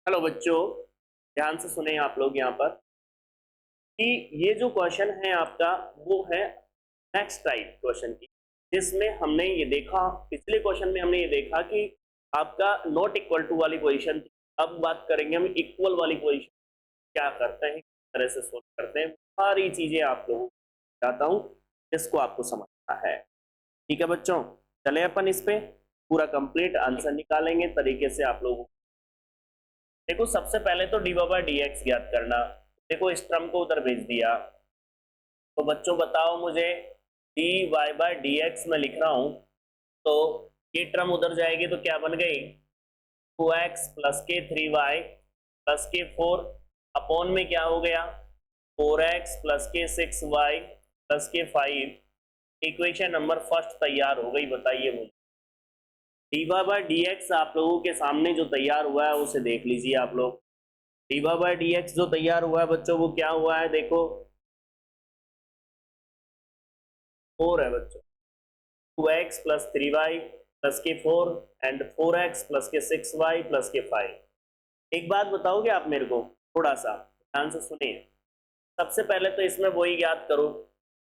Hello बच्चों, ध्यान से सुने आप लोग यहाँ पर कि ये जो क्वेश्चन है आपका वो है नेक्स्ट टाइप क्वेश्चन की, जिसमें हमने ये देखा, पिछले क्वेश्चन में हमने ये देखा कि आपका नॉट इक्वल टू वाली पोजीशन थी। अब बात करेंगे हम इक्वल वाली पोजीशन क्या करते हैं, किस तरह से सोल्व करते हैं। सारी चीजें आप लोगों को बताता हूँ, इसको आपको समझना है। ठीक है बच्चों, चले अपन इस पे पूरा कंप्लीट आंसर निकालेंगे तरीके से आप लोगों को। देखो सबसे पहले तो डी बाई डी एक्स ज्ञात करना। देखो इस टर्म को उधर भेज दिया, तो बच्चों बताओ मुझे d Y by D x में लिख रहा हूं, तो ये टर्म उधर जाएगी तो क्या बन गई, 2x प्लस के 3y प्लस के 4 अपॉन में क्या हो गया, 4x प्लस के 6y प्लस के 5। इक्वेशन नंबर फर्स्ट तैयार हो गई। बताइए मुझे डी बाई डी एक्स आप लोगों के सामने जो तैयार हुआ है उसे देख लीजिए आप लोग। डी बाई डी एक्स जो तैयार हुआ है बच्चों वो क्या हुआ है, देखो 4 है बच्चों, 2x प्लस 3y प्लस के 4 एंड 4x प्लस के 6y प्लस के 5। एक बात बताओगे आप मेरे को, थोड़ा सा ध्यान से सुनिए। सबसे पहले तो इसमें वही याद करो,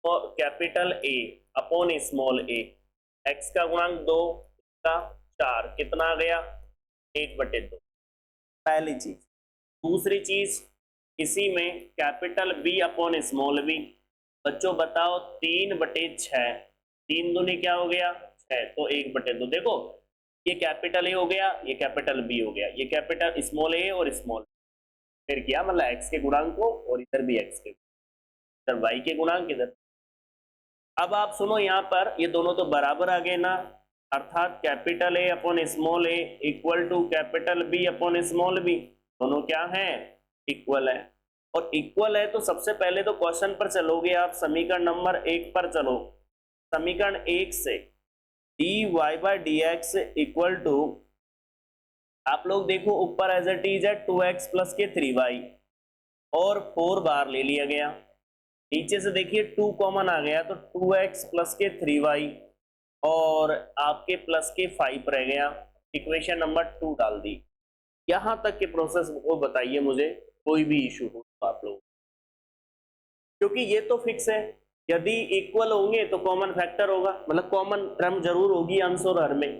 तो capital A upon small A, x का गुणांक 2 का 4 कितना आ गया, 1/2। पहली चीज। दूसरी चीज, इसी में capital B upon small B. बच्चों बताओ 3/6, 3 दूनी क्या हो गया 6, तो 1/2। देखो ये कैपिटल ए हो गया, ये कैपिटल बी हो गया, ये कैपिटल स्मॉल ए और स्मॉल, फिर क्या मतलब एक्स के गुणांक को, और इधर भी एक्स के, इधर वाई के गुणांक इधर। अब आप सुनो यहाँ पर, ये दोनों तो बराबर आ गए ना, अर्थात capital A upon small A equal to capital B upon small B, दोनों क्या है, इक्वल है। और इक्वल है तो सबसे पहले तो क्वेश्चन पर चलोगे आप, समीकरण नंबर 1 पर चलो। समीकरण 1 से d Y by D x equal to, आप लोग देखो ऊपर एज इट इज है 2x प्लस के 3y और 4 बार ले लिया गया, नीचे से देखिए 2 कॉमन आ गया तो 2x प्लस के 3y और आपके प्लस के 5 रह गया। इक्वेशन नंबर 2 डाल दी। यहां तक के प्रोसेस को बताइए मुझे, कोई भी इशू हो तो आप लोग, क्योंकि ये तो फिक्स है, यदि इक्वल होंगे तो कॉमन फैक्टर होगा, मतलब कॉमन टर्म जरूर होगी अंश और हर में,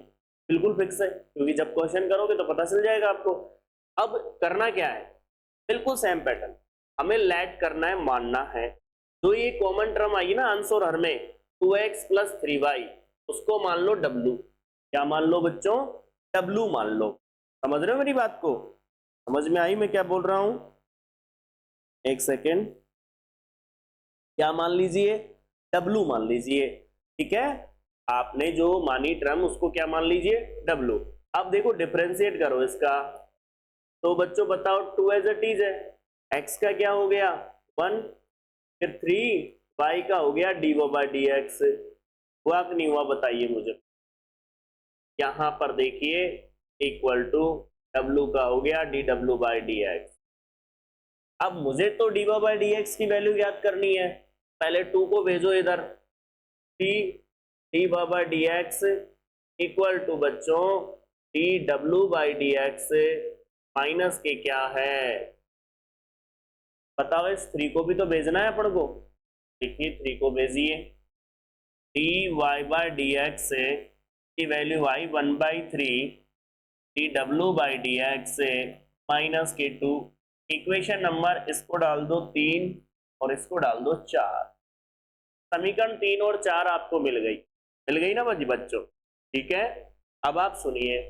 बिल्कुल फिक्स है, क्योंकि जब क्वेश्चन करोगे तो पता चल जाएगा आपको। अब करना क्या है, बिल्कुल सेम पैटर्न, हमें लेट करना है, मानना है जो ये कॉमन टर्म आई ना अंश और हर में 2x प्लस 3y, उसको मान लो w। क्या मान लो बच्चों, w मान लो। समझ रहे हो मेरी बात को, समझ में आई मैं क्या बोल रहा हूं, एक सेकेंड। क्या मान लीजिए, W मान लीजिए, ठीक है। आपने जो मानी टर्म उसको क्या मान लीजिए, W। अब देखो डिफरेंशिएट करो इसका, तो बच्चों बताओ 2 एज इट इज है, x का क्या हो गया 1, फिर 3 y का हो गया dy बाई डी एक्स। हुआ कि नहीं हुआ बताइए मुझे। यहां पर देखिए इक्वल टू W का हो गया dw बाई डी एक्स। अब मुझे तो डी बाई डी एक्स की वैल्यू याद करनी है, पहले 2 को भेजो इधर, D by D x equal to बच्चों D W by D X minus के क्या है, बताओ इस 3 को भी तो भेजना है अपन को। देखिए 3 को भेजिए, D Y by D X की वैल्यू आई 1/3 D W by D X minus के 2। इक्वेशन नंबर इसको डाल दो 3 और इसको डाल दो 4। समीकरण 3 और 4 आपको मिल गई ना बच्चों, ठीक है। अब आप सुनिए,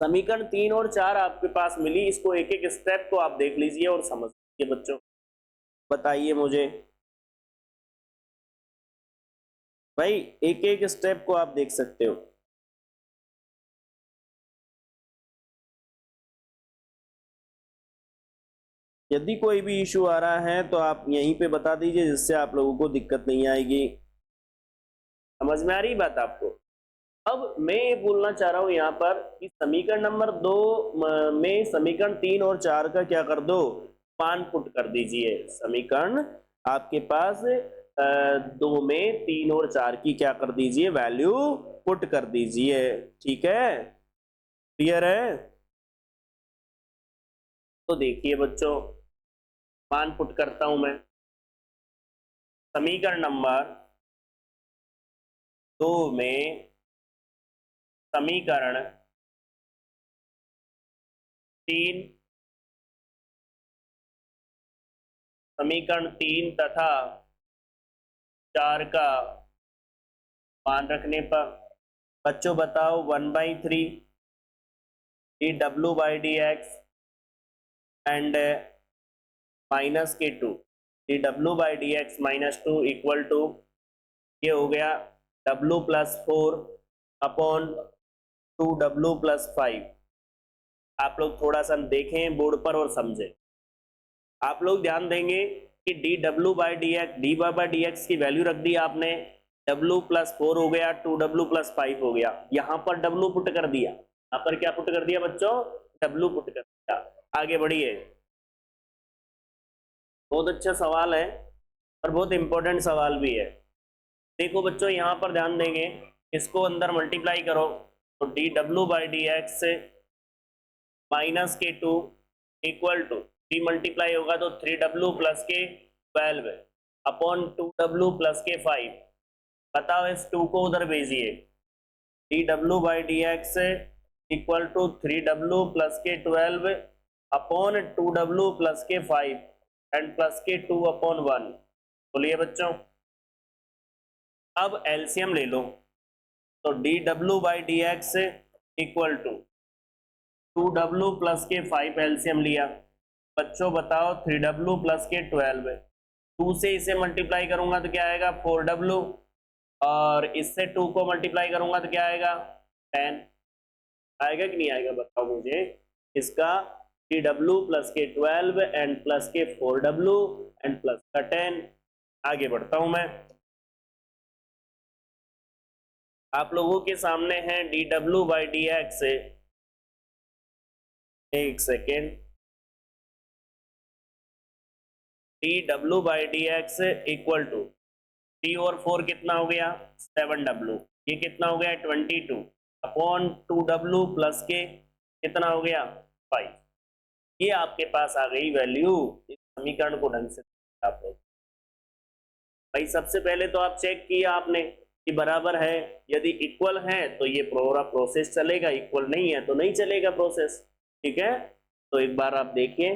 समीकरण 3 और 4 आपके पास मिली, इसको एक एक स्टेप को आप देख लीजिए और समझ लीजिए बच्चों। बताइए मुझे भाई, एक एक स्टेप को आप देख सकते हो। यदि कोई भी इशू आ रहा है तो आप यहीं पे बता दीजिए, जिससे आप लोगों को दिक्कत नहीं आएगी। समझ में आ रही बात आपको। अब मैं ये बोलना चाह रहा हूं यहाँ पर कि समीकरण नंबर 2 में समीकरण 3 और 4 का क्या कर दो, मान पुट कर दीजिए। समीकरण आपके पास 2 में 3 और 4 की क्या कर दीजिए, वैल्यू पुट कर दीजिए, ठीक है। क्लियर है। तो देखिए बच्चों, मान पुट करता हूं मैं। समीकरण नंबर 2 में समीकरण 3, समीकरण 3 तथा 4 का मान रखने पर बच्चों बताओ 1/3 dw/dx and -k2 dw/dx -2 equal to, ये हो गया w+4 अपॉन 2w+5। आप लोग थोड़ा सा देखें बोर्ड पर और समझें। आप लोग ध्यान देंगे कि dy/dx की वैल्यू रख दी आपने, w+4 हो गया, 2w+5 हो गया, यहां पर w पुट कर दिया। यहां पर क्या पुट कर दिया बच्चों? w पुट कर दिया। आगे बढ़िए। बहुत अच्छा सवाल है और बहुत इंपॉर्टेंट सवाल भी है। देखो बच्चों, यहां पर ध्यान देंगे, इसको अंदर मल्टीप्लाई करो तो dw/dx से -k2 इक्वल टू 3 मल्टीप्लाई होगा तो 3w+k12 अपॉन 2w+k5। बताओ इस 2 को उधर भेजिए। dw/dx equal to 3w+k12 upon 2w+k5 and +k2 upon 1। बोलिए बच्चों, अब एलसीएम ले लो तो dw/dx equal to 2w+k5 LCM लिया। बच्चों बताओ 3w+k12, 2 से इसे मल्टीप्लाई करूंगा तो क्या आएगा 4w, और इससे 2 को मल्टीप्लाई करूंगा तो क्या आएगा 10। आएगा कि नहीं आएगा बताओ मुझे। इसका 3w+k12 एंड +k4w एंड +10। आगे बढ़ता हूं मैं। आप लोगों के सामने है dw/dx, एक सेकेंड, dw/dx इक्वल टू 3 और 4 कितना हो गया 7w, ये कितना हो गया 22 अपॉन 2w प्लस के कितना हो गया 5। ये आपके पास आ गई वैल्यू। इस समीकरण को ढंग से आप लोग भाई, सबसे पहले तो आप चेक किया आपने कि बराबर है, यदि इक्वल है तो ये पूरा प्रोसेस चलेगा, इक्वल नहीं है तो नहीं चलेगा प्रोसेस। ठीक है, तो एक बार आप देखिए,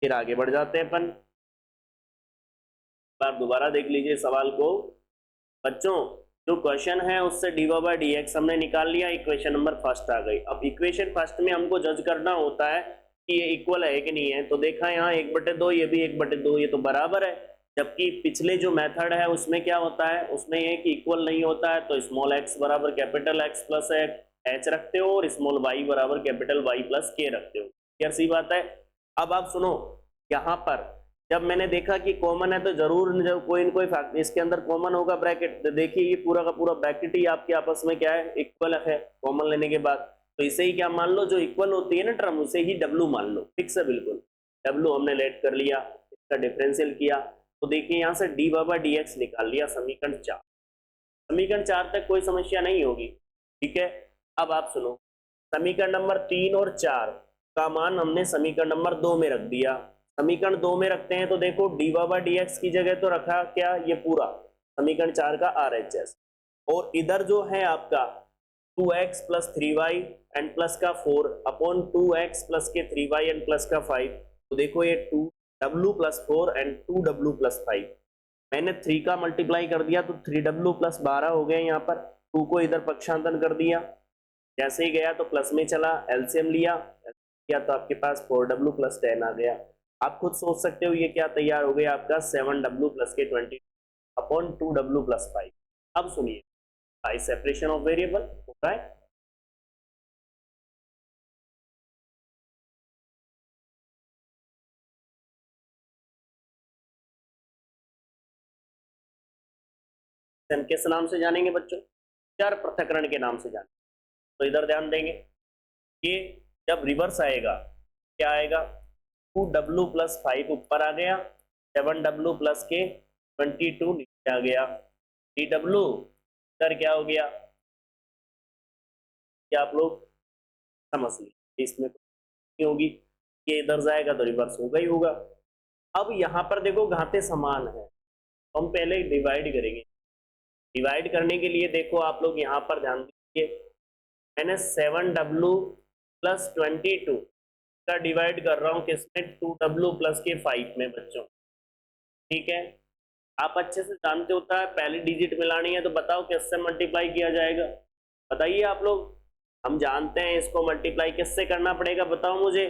फिर आगे बढ़ जाते हैं अपन। बार दोबारा देख लीजिए सवाल को। बच्चों, जो क्वेश्चन है उससे dy/dx हमने निकाल लिया, इक्वेशन नंबर फर्स्ट आ गई। अब इक्वेशन फर्स्ट में हमको जज करना होता है कि ये इक्वल है कि नहीं है। तो देखा यहाँ 1/2, ये भी 1/2, ये तो बराबर है। जबकि पिछले जो मेथड है उसमें क्या होता है, उसमें ये कि इक्वल नहीं होता है तो स्मॉल x बराबर कैपिटल X प्लस h रखते हो और स्मॉल y बराबर कैपिटल Y प्लस k रखते हो। क्लियर सी बात है। अब आप सुनो, यहाँ पर जब मैंने देखा कि कॉमन है तो जरूर जब कोई न कोई फैक्टर इसके अंदर कॉमन होगा ब्रैकेट। तो देखिए ये पूरा का पूरा ब्रैकेट ही आपके आपस में क्या है, इक्वल है कॉमन लेने के बाद। तो इसे ही क्या मान लो, जो इक्वल होती है ना टर्म, उसे ही डब्लू मान लो। फिक्स है बिल्कुल, डब्लू हमने लेट कर लिया, इसका डिफरेंशियल किया तो देखिए यहाँ से dy/dx निकाल लिया समीकरण 4। समीकरण 4 तक कोई समस्या नहीं होगी। ठीक है, अब आप सुनो, समीकरण नंबर 3 और 4 का मान हमने समीकरण नंबर 2 में रख दिया। समीकरण 2 में रखते हैं तो देखो dy/dx की जगह तो रखा क्या, ये पूरा समीकरण 4 का RHS, और इधर जो है आपका 2x plus 3y and plus का 4 अपॉन 2x प्लस के 3y एंड प्लस का 5। तो देखो ये 2w+4 एंड 2w+5, मैंने 3 का मल्टीप्लाई कर दिया तो 3w+12 हो गया। यहाँ पर 2 को इधर पक्षांतन कर दिया, जैसे ही गया तो प्लस में चला, एलसीएम लिया तो आपके पास 4w+10 आ गया। आप खुद सोच सकते हो ये क्या तैयार हो गया आपका 7w+k20 अपॉन 2w+5। अब सुनिए, बाय सेपरेशन ऑफ वेरिएबल होता है। हम किस नाम से जानेंगे बच्चों, चर पृथक्करण के नाम से जानेंगे। तो इधर ध्यान देंगे, ये जब रिवर्स आएगा क्या आएगा, 2w+5 ऊपर आ गया, 7w+k22 नीचे आ गया, dw इधर क्या हो गया, क्या आप लोग समझ लीजिए, इसमें नहीं होगी। ये इधर जाएगा तो रिवर्स होगा ही होगा। अब यहाँ पर देखो घाते समान है, तो हम पहले डिवाइड करेंगे। डिवाइड करने के लिए देखो आप लोग यहाँ पर ध्यान दीजिए, मैंने 7w प्लस 22 का डिवाइड कर रहा हूँ किसमें, 2w प्लस के 5 में बच्चों। ठीक है, आप अच्छे से जानते होता है पहली डिजिट मिलानी है तो बताओ किससे मल्टीप्लाई किया जाएगा, बताइए आप लोग। हम जानते हैं इसको मल्टीप्लाई किससे करना पड़ेगा, बताओ मुझे।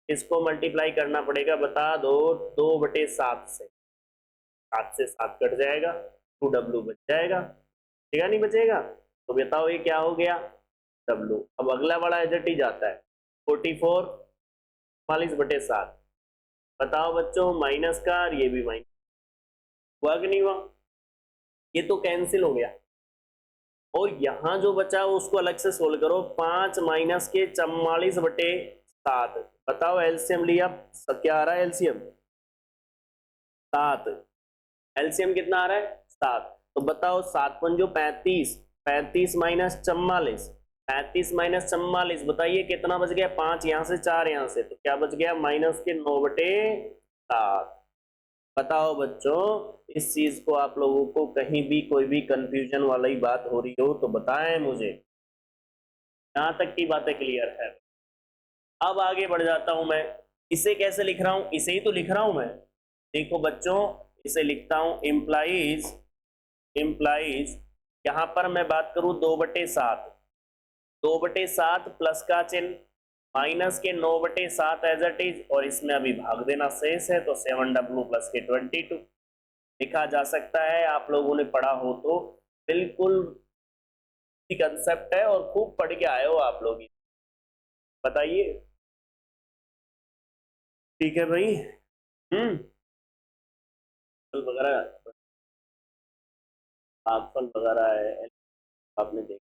इसको मल्टीप्लाई करना पड़ेगा, बता दो, 2/7 से। 7 से 7 कट जाएगा, 2w बच जाएगा, बचेगा नहीं बचेगा? तो बताओ ये क्या हो गया, w। अब अगला वाला एज इट इज आता है 44 44/7। बताओ बच्चों माइनस का, और ये भी माइनस, हुआ कि नहीं हुआ? ये तो कैंसिल हो गया। और यहां जो बचा उसको अलग से सोल्व करो, 5 माइनस के 44/7। बताओ एलसीएम लिया, क्या आ रहा है एलसीएम? 7। एलसीएम कितना आ रहा है? 7। तो बताओ 7 पंजो 35, 35 माइनस 44, 35 माइनस 44, बताइए कितना बच गया? 5 यहाँ से 4 यहाँ से, तो क्या बच गया? माइनस के 9/7। बताओ बच्चों, इस चीज को आप लोगों को कहीं भी कोई भी कंफ्यूजन वाली बात हो रही हो तो बताएं मुझे। यहां तक की बातें क्लियर है? अब आगे बढ़ जाता हूं मैं। इसे कैसे लिख रहा हूं? इसे ही तो लिख रहा हूं मैं। देखो बच्चों, इसे लिखता हूं इम्प्लाइज, इम्प्लाइज यहां पर मैं बात करूं 2/7, 2/7 प्लस का चिन्ह, माइनस के 9/7 एज इट इज, और इसमें अभी भाग देना शेष है, तो 7w प्लस के 22 लिखा जा सकता है। आप लोगों ने पढ़ा हो तो बिल्कुल कंसेप्ट है, और खूब पढ़ के आए हो आप लोग, बताइए। ठीक है भाई। फल वगैरह, आग फल वगैरह है, आपने देखा।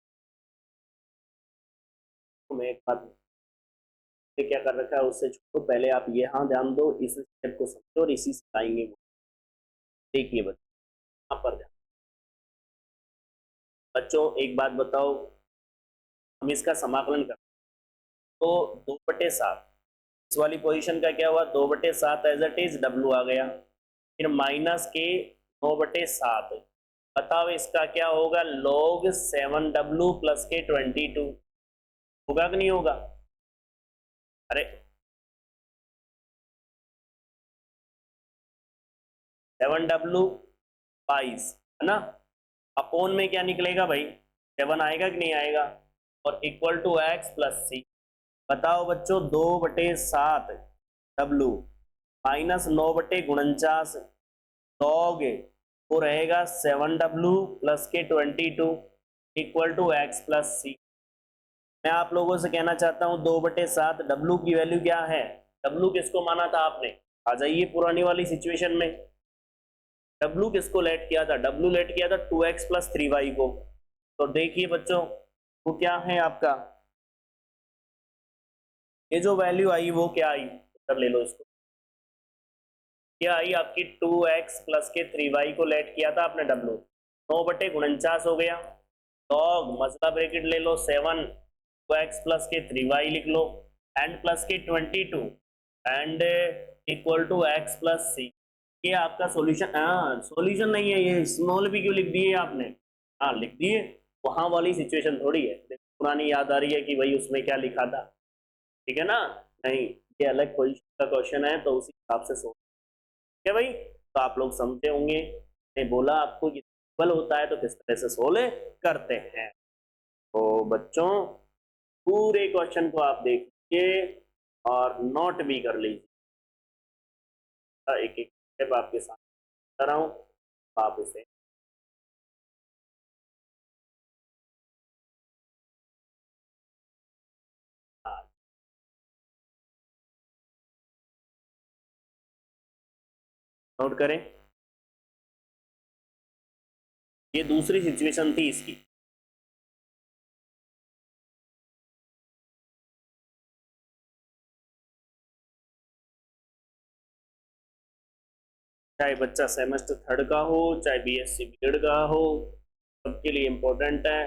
तो मैं एक बात क्या कर रखा है उससे छोड़ो, पहले आप यहाँ ध्यान दो, इस स्टेप को समझो और इसी से आएंगे। देखिए बच्चों, यहाँ पर ध्यान। बच्चों एक बात बताओ, हम इसका समाकलन करते तो 2/7, इस वाली पोजीशन का क्या हुआ? 2/7 एज इट इज, डब्लू आ गया, फिर माइनस के 9/7। बताओ इसका क्या होगा? log 7w प्लस के 22, होगा कि नहीं होगा? अरे 7w 22 है ना, अपोन में क्या निकलेगा भाई? 7 आएगा कि नहीं आएगा? और इक्वल टू एक्स प्लस सी। बताओ बच्चों, 2/7 डब्लू माइनस 9/49 लॉग, वो रहेगा 7w प्लस के 22 इक्वल टू एक्स प्लस सी। मैं आप लोगों से कहना चाहता हूं 2/7 डब्लू की वैल्यू क्या है? डब्लू किसको माना था आपने? आ जाइए पुरानी वाली सिचुएशन में। डब्लू किसको लेट किया था? डब्लू लेट किया था 2x प्लस 3y को। तो देखिए बच्चों, वो क्या है आपका, ये जो वैल्यू आई वो क्या आई, कर ले लो इसको, क्या आई आपकी? 2x प्लस के 3y को लेट किया था आपने डब्लू, 9/49 हो गया। लॉग मतलब ब्रैकेट ले लो 7, 2x प्लस के 3y लिख लो, एंड प्लस के 22 and equal to x plus C. ये आपका सॉल्यूशन। हाँ सॉल्यूशन नहीं है, ये स्मॉल भी क्यों लिख दिए आपने? हाँ लिख दिए, वहां वाली सिचुएशन थोड़ी है। पुरानी याद आ रही है कि भाई उसमें क्या लिखा था, ठीक है ना? नहीं, ये अलग पोजीशन का क्वेश्चन है, तो उसी हिसाब से सोच, ठीक है भाई? तो आप लोग समझते होंगे, मैं बोला आपको कि बल होता है तो किस तरह से सोल्व करते हैं। तो बच्चों पूरे क्वेश्चन को आप देखिए और नोट भी कर लीजिए, एक एक स्टेप आपके साथ कर रहा हूं, आप इसे नोट करें। ये दूसरी सिचुएशन थी इसकी। चाहे बच्चा सेमेस्टर 3rd का हो, चाहे बीएससी बीएड का हो, सबके लिए इम्पोर्टेंट है।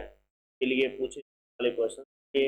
के लिए पूछे वाले क्वेश्चन कि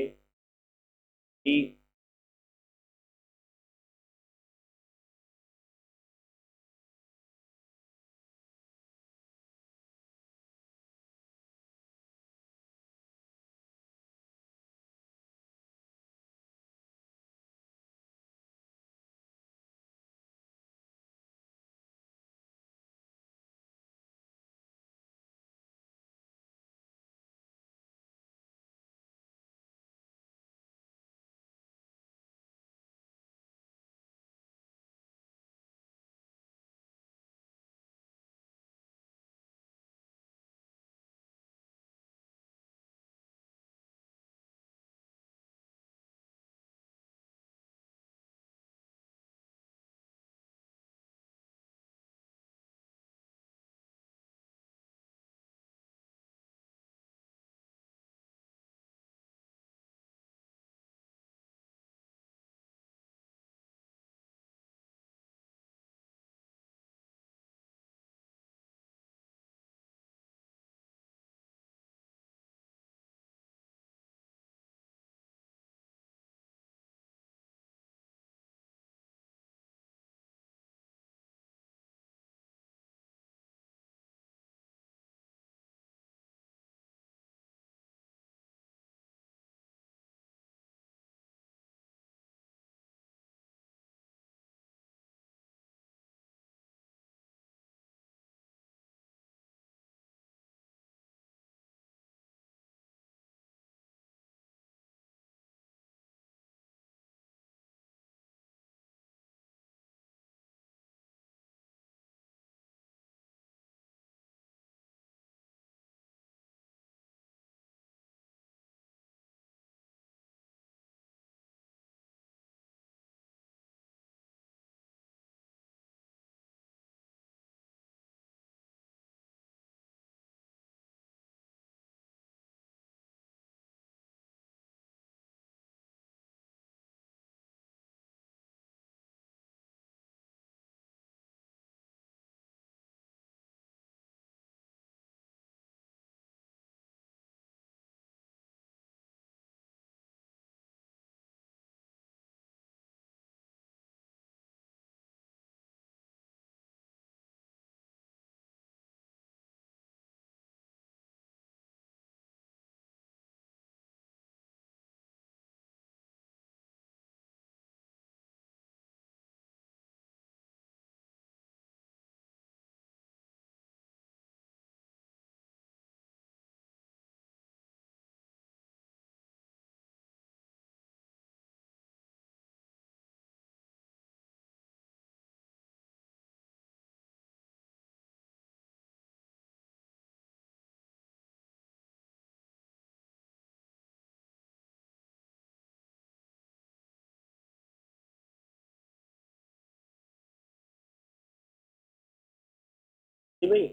जी भाई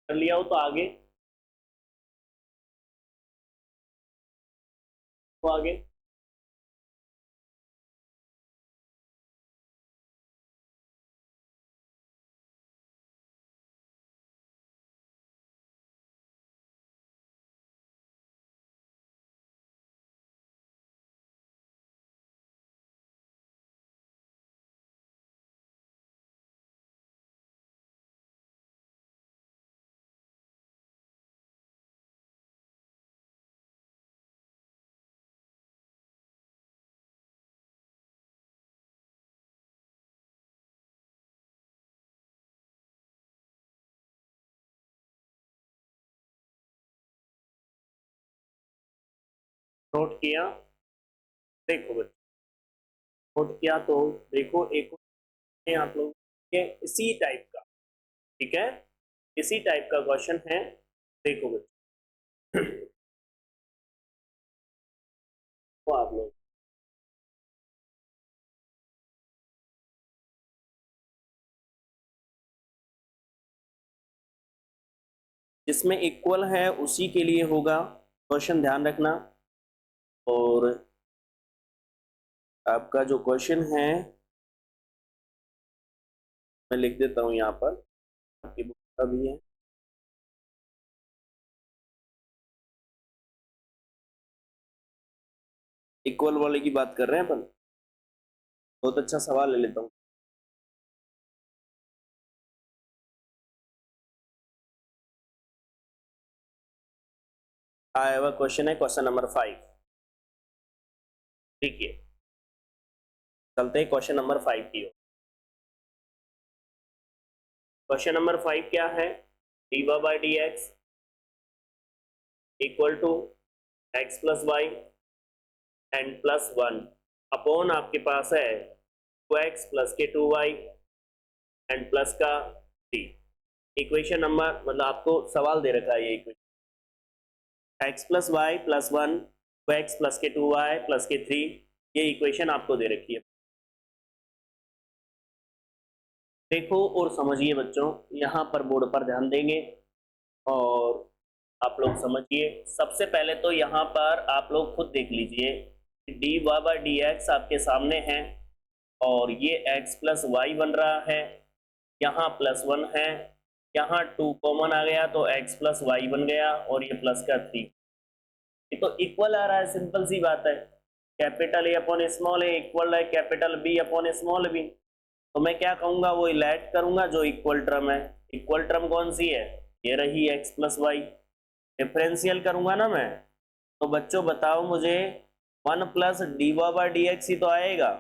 कर लिया हो तो आगे, तो आगे नोट किया। देखो बच्चों, नोट किया तो देखो एक है आप लोग के इसी टाइप का, ठीक है, इसी टाइप का क्वेश्चन है। देखो बच्चों तो आप लोग जिसमें इक्वल है उसी के लिए होगा क्वेश्चन, ध्यान रखना। और आपका जो क्वेश्चन है मैं लिख देता हूं यहाँ पर, आपकी बुक का भी है। इक्वल वाले की बात कर रहे हैं अपन, बहुत अच्छा सवाल ले लेता हूँ। आया हुआ क्वेश्चन है क्वेश्चन नंबर 5। ठीक है, चलते हैं क्वेश्चन नंबर 5 की ओर। क्वेश्चन नंबर 5 क्या है? D Y by D x equal to x plus y and plus one upon आपके पास है टू एक्स प्लस के टू वाई एंड प्लस का थ्री। इक्वेशन नंबर मतलब आपको सवाल दे रखा है ये equation, x plus y plus one two x plus के टू वाई प्लस के थ्री, ये इक्वेशन आपको दे रखी है। देखो और समझिए बच्चों, यहाँ पर बोर्ड पर ध्यान देंगे और आप लोग समझिए। सबसे पहले तो यहाँ पर आप लोग खुद देख लीजिए, d Y by D x आपके सामने है और ये एक्स प्लस वाई बन रहा है, यहाँ प्लस वन है, यहाँ टू कॉमन आ गया तो एक्स प्लस वाई बन गया और ये प्लस का थ्री। ये तो इक्वल आ रहा है, सिंपल सी बात है। Capital A upon small A equal है capital B upon small B. तो मैं क्या कहूंगा, वो लेट करूंगा जो इक्वल टर्म है। इक्वल टर्म कौन सी है? ये रही एक्स प्लस वाई। डिफरेंशियल करूंगा ना मैं, तो बच्चों बताओ मुझे, one plus D Y by D X ही तो आएगा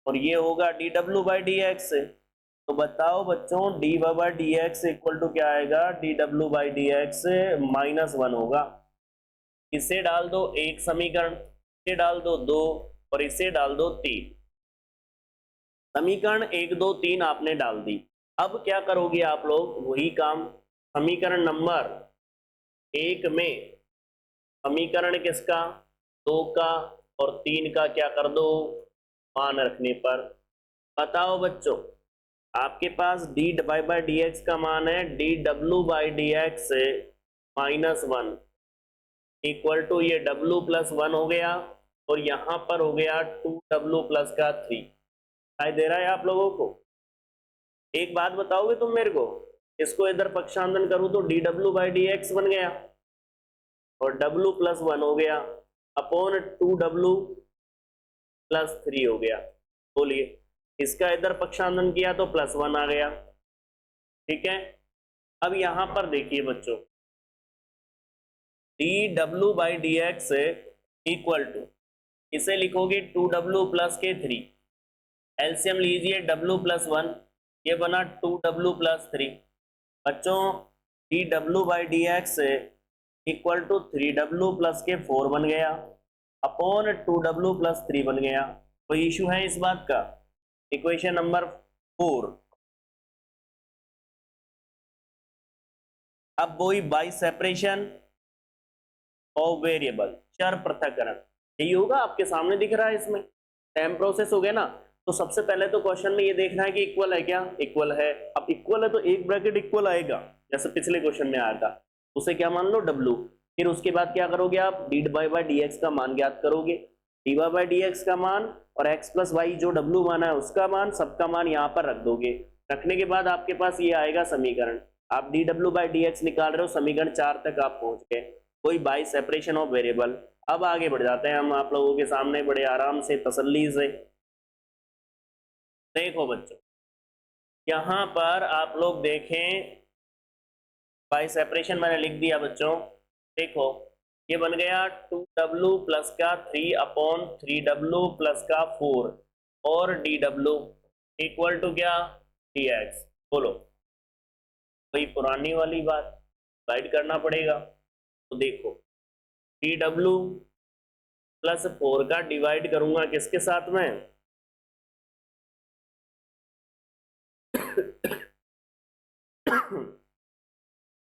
और ये होगा D W by D X. तो बताओ बच्चों, D Y by D x equal to क्या आएगा? D W by D X minus one होगा। इसे डाल दो एक समीकरण, इसे डाल दो दो और इसे डाल दो तीन। समीकरण एक दो तीन आपने डाल दी। अब क्या करोगे आप लोग? वही काम समीकरण नंबर एक में, समीकरण किसका? दो का और तीन का क्या कर दो? मान रखने पर। बताओ बच्चों, आपके पास D Y by D x का मान है D W by D X minus one equal to ये डब्ल्यू प्लस वन हो गया और यहाँ पर हो गया टू डब्ल्यू प्लस का थ्री। दिखाई दे रहा है आप लोगों को? एक बात बताओगे तुम मेरे को, इसको इधर पक्षांतरण करूं तो D W by D x बन गया और डब्ल्यू प्लस वन हो गया upon two W plus three हो गया। बोलिए, इसका इधर पक्षांतरण किया तो प्लस वन आ गया। ठीक है, अब यहां पर देखिए बच्चों, D W by D x equal to, इसे लिखोगे टू डब्ल्यू प्लस के थ्री, एलसीएम लीजिए डब्ल्यू प्लस वन, ये बना टू डब्ल्यू प्लस थ्री। बच्चों D W by D x equal to three W plus के फोर बन गया upon two W plus three बन गया। कोई इशू है इस बात का? Equation number 4। अब वही बाई सेपरेशन ऑफ वेरिएबल, चर पृथक्करण, यही होगा आपके सामने दिख रहा है। इसमें सेम प्रोसेस हो गया ना। तो सबसे पहले तो क्वेश्चन में ये देखना है कि इक्वल है क्या, इक्वल है। अब इक्वल है तो एक ब्रैकेट इक्वल आएगा, जैसे पिछले क्वेश्चन में आया था, उसे क्या मान लो W। फिर उसके बाद क्या करोगे आप, d by by D x का मान ज्ञात करोगे, d Y by D x का मान और एक्स प्लस वाई जो W माना है उसका मान, सबका मान यहाँ पर रख दोगे। रखने के बाद आपके पास ये आएगा समीकरण, आप D W by D x निकाल रहे हो, समीकरण 4 तक आप पहुंच गए, कोई बाई सेपरेशन ऑफ वेरिएबल। अब आगे बढ़ जाते हैं हम आप लोगों के सामने बड़े आराम से तसल्ली से। देखो बच्चों, यहाँ पर आप लोग देखें, बाई सेपरेशन मैंने लिख दिया बच्चों। देखो ये बन गया 2W प्लस का 3/3W प्लस का 4 और DW इक्वल टू क्या, dx। बोलो, वही पुरानी वाली बात, डिवाइड करना पड़ेगा। तो देखो DW प्लस 4 का डिवाइड करूंगा किसके साथ में,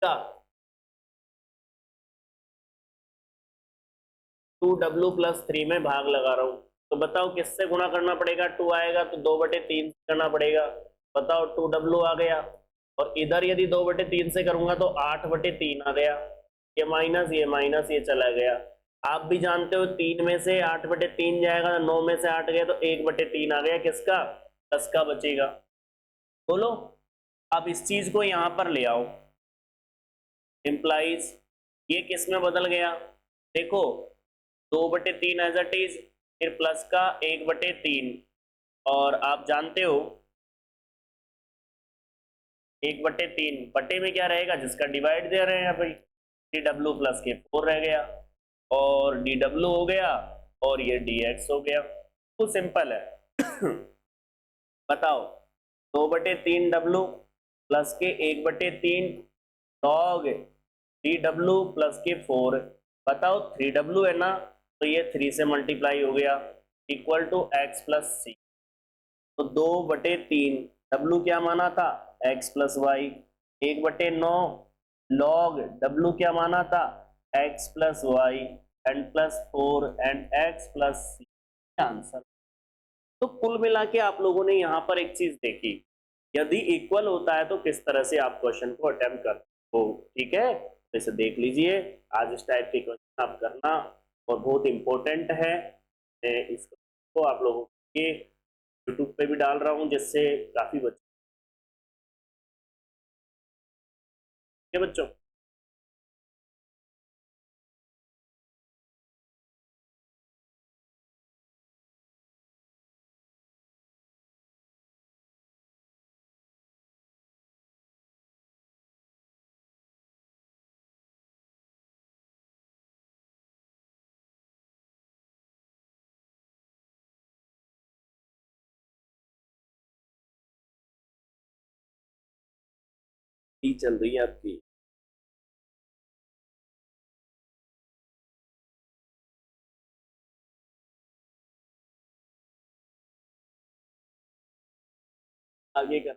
का 2W प्लस 3 में भाग लगा रहा हूं, तो बताओ किससे गुणा करना पड़ेगा, 2 आएगा तो 2/3 करना पड़ेगा। बताओ 2W आ गया, और इधर यदि 2/3 से करूंगा तो 8/3 आ गया, ये माइनस ये चला गया। आप भी जानते हो 3 में से 8/3 जाएगा, 9 में से 8 गया तो 1/3 आ गया, किसका, 10 का बचेगा। बोलो, आप इस चीज को यहां पर ले आओ, इंप्लाइज ये किस में बदल गया, देखो 2/3 एज इट इज, फिर प्लस का 1/3, और आप जानते हो 1/3 बटे में क्या रहेगा, जिसका डिवाइड दे रहे हैं भाई, DW प्लस के 4 रह गया, और DW हो गया, और ये DX हो गया। तो सिंपल है। बताओ 2/3W प्लस के 1/3 लॉग DW प्लस के 4, बताओ 3W है ना, तो ये 3 से मल्टीप्लाई हो गया, equal to x plus C. तो 2/3 W क्या माना था, x plus y, 1/9 log W क्या माना था, x plus y and plus 4 and x plus C, answer. तो कुल मिला के आप लोगों ने यहाँ पर एक चीज देखी, यदि इक्वल होता है तो किस तरह से आप क्वेश्चन को अटेम्प्ट कर हो, ठीक है। तो इसे देख लीजिए, आज इस टाइप के क्वेश्चन आप करना, और बहुत इंपॉर्टेंट है। मैं इसको आप लोगों के यूट्यूब पे भी डाल रहा हूँ, जिससे काफी बच्चे, ठीक है बच्चों। चल रही है आपकी, आगे का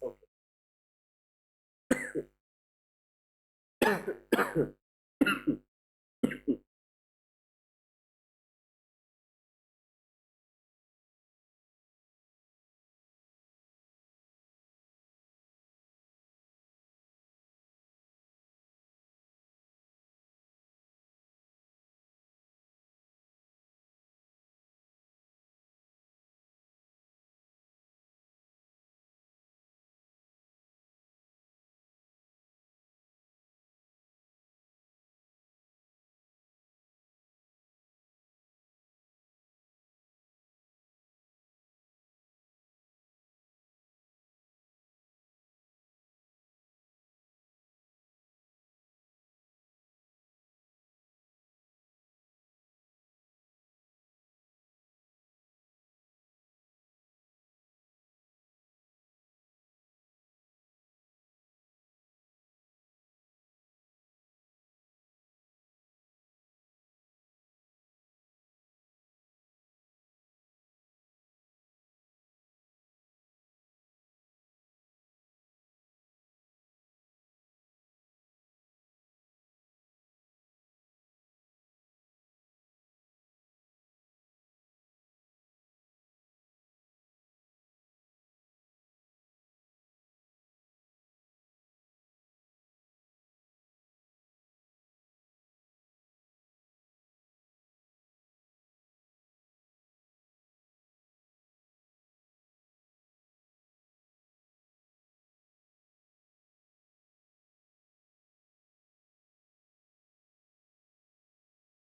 ओके।